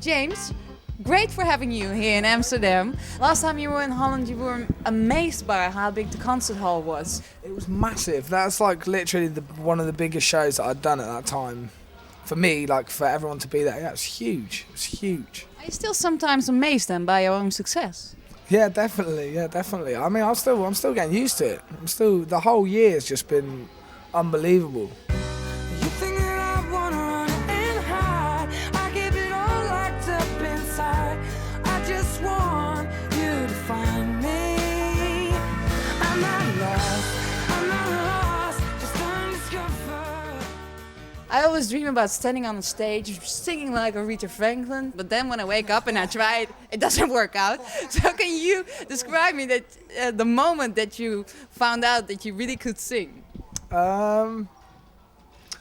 James, great for having you here in Amsterdam. Last time you were in Holland, you were amazed by how big the concert hall was. It was massive. That's like literally one of the biggest shows that I'd done at that time. For me, like for everyone to be there, yeah, it was huge. It was huge. Are you still sometimes amazed then by your own success? Yeah, definitely. Yeah, definitely. I mean, I'm still getting used to it. The whole year has just been unbelievable. You think that I wanna run and hide? I give it all locked up inside. I just want you to find me. I'm not lost, just undiscovered. I always dream about standing on the stage, singing like Aretha Franklin, but then when I wake up and I try it doesn't work out. So can you describe me that the moment that you found out that you really could sing? I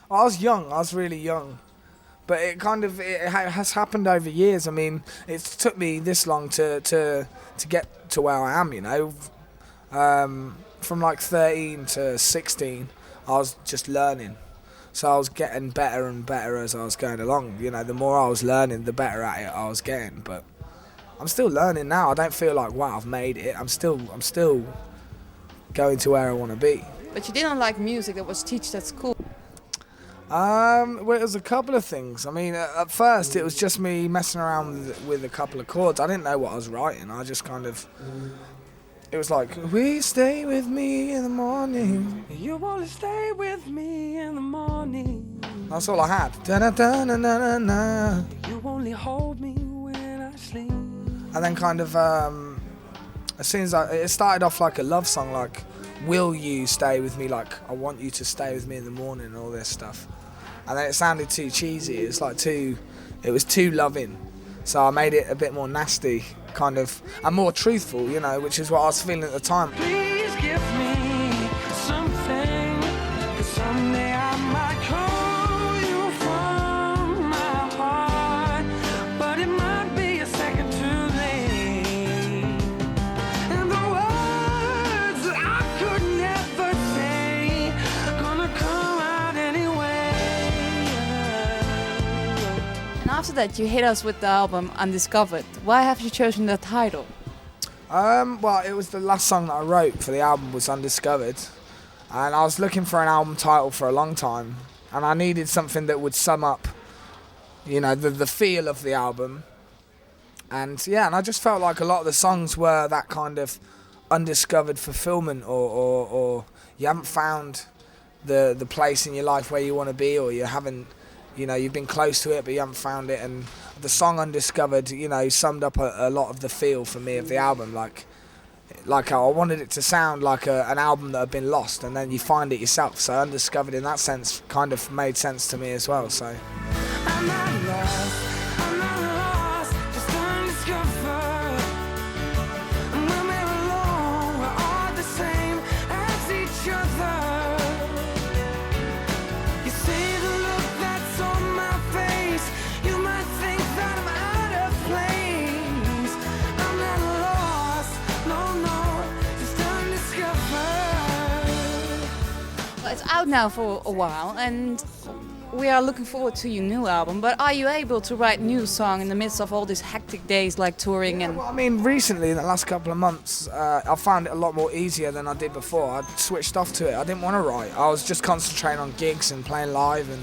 was young. I was really young, but it has happened over years. I mean, it took me this long to get to where I am. You know, from like 13 to 16, I was just learning. So I was getting better and better as I was going along. You know, the more I was learning, the better at it I was getting. But I'm still learning now. I don't feel like, wow, I've made it. I'm still going to where I want to be. But you didn't like music that was taught at school. Well, it was a couple of things. I mean, at first it was just me messing around with a couple of chords. I didn't know what I was writing. I just kind of... It was like, we stay with me in the morning. You wanna stay with me in the morning. That's all I had. Da-da-da-na-na-na. You only hold me when I sleep. And then kind of, as soon as it started off like a love song, like, will you stay with me? Like, I want you to stay with me in the morning and all this stuff. And then it sounded too cheesy. It was too loving. So I made it a bit more nasty, kind of, and more truthful, you know, which is what I was feeling at the time. Please give me something, 'cause someday I might call you from my heart, but it might be a second too late. And the words that I could never say gonna come out anyway. And after that, you hit us with the album Undiscovered. Why have you chosen that title? Well, it was the last song that I wrote for the album was Undiscovered, and I was looking for an album title for a long time, and I needed something that would sum up, you know, the feel of the album. And yeah, and I just felt like a lot of the songs were that kind of undiscovered fulfillment, or you haven't found the place in your life where you want to be, or you haven't, you know, you've been close to it but you haven't found it. And the song Undiscovered, you know, summed up a lot of the feel for me of the album. Like I wanted it to sound like an album that had been lost, and then you find it yourself. So Undiscovered in that sense kind of made sense to me as well. So I'm not lost, just undiscovered. And when we're alone, we're all the same as each other. You see the look that's on my face, you might think that I'm out of place. I'm not lost, no, just undiscovered. Well, it's out now for a while, and we are looking forward to your new album. But are you able to write new song in the midst of all these hectic days like touring? yeah, And well, I mean, recently in the last couple of months, I found it a lot more easier than I did before. I switched off to it. I didn't want to write. I was just concentrating on gigs and playing live, and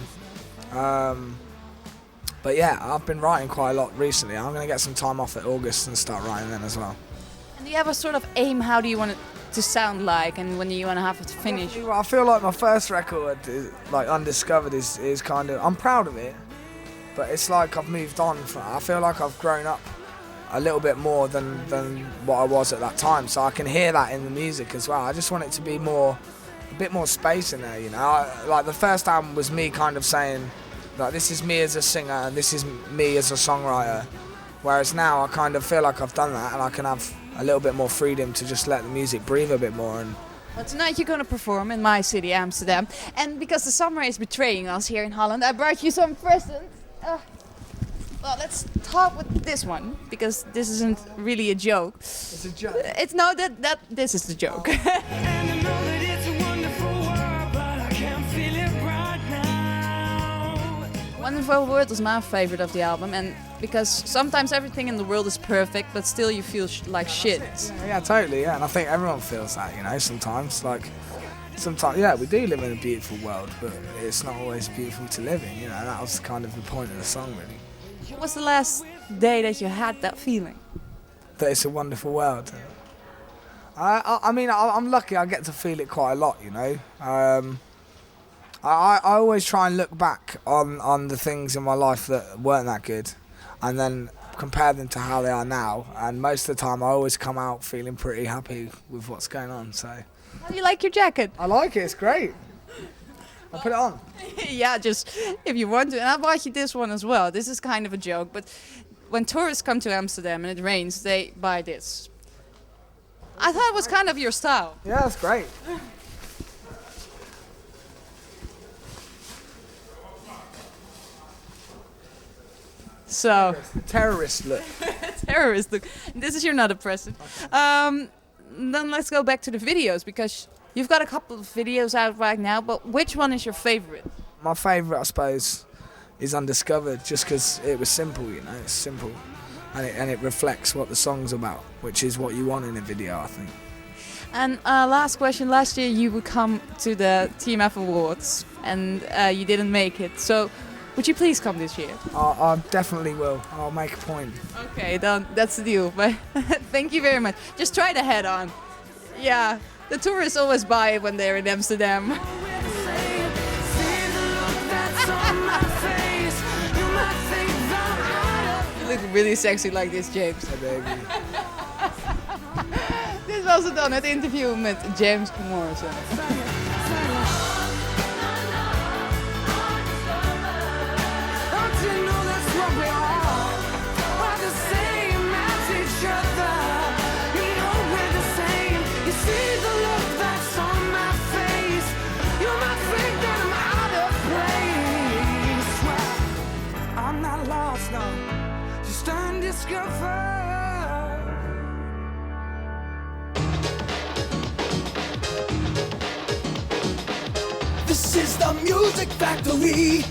but yeah, I've been writing quite a lot recently. I'm going to get some time off at August and start writing then as well. do you have a sort of aim? How do you want it to sound like, and when do you want to have it finished? Well, I feel like my first record, like Undiscovered, is kind of, I'm proud of it, but it's like I've moved on. I feel like I've grown up a little bit more than what I was at that time, so I can hear that in the music as well. I just want it to be a bit more space in there, you know. Like the first album was me kind of saying, like, this is me as a singer and this is me as a songwriter, whereas now I kind of feel like I've done that and I can have a little bit more freedom to just let the music breathe a bit more. And Well, tonight you're going to perform in my city, Amsterdam, and because the summer is betraying us here in Holland, I brought you some presents. Well, let's talk with this one, because this isn't really a joke. it's a joke. It's no, that this is the joke. And I know that it's a wonderful world, but I can't feel it right now. Wonderful World is my favorite of the album, and because sometimes everything in the world is perfect, but still you feel like shit. Yeah, totally. Yeah, and I think everyone feels that. You know, sometimes yeah, we do live in a beautiful world, but it's not always beautiful to live in. You know, that was kind of the point of the song, really. What was the last day that you had that feeling? That it's a wonderful world. I mean, I'm lucky. I get to feel it quite a lot. You know. I always try and look back on the things in my life that weren't that good, and then compare them to how they are now. And most of the time, I always come out feeling pretty happy with what's going on. So. How do you like your jacket? I like it. It's great. I'll put it on. Yeah, just if you want to. And I bought you this one as well. This is kind of a joke, but when tourists come to Amsterdam and it rains, they buy this. I thought it was kind of your style. Yeah, that's great. So. Terrorist look. Terrorist look. This is your not a present. Okay. Then let's go back to the videos, because you've got a couple of videos out right now, but which one is your favorite? My favourite, I suppose, is Undiscovered, just because it was simple, you know, it's simple. And it reflects what the song's about, which is what you want in a video, I think. And last question, last year you would come to the TMF Awards, and you didn't make it. So would you please come this year? I definitely will. I'll make a point. Okay, then that's the deal. But thank you very much. Just try the head on. Yeah, the tourists always buy it when they're in Amsterdam. You look really sexy like this, James. Hey, baby. Dit was het dan, het interview met James Morrison. This is the music factory.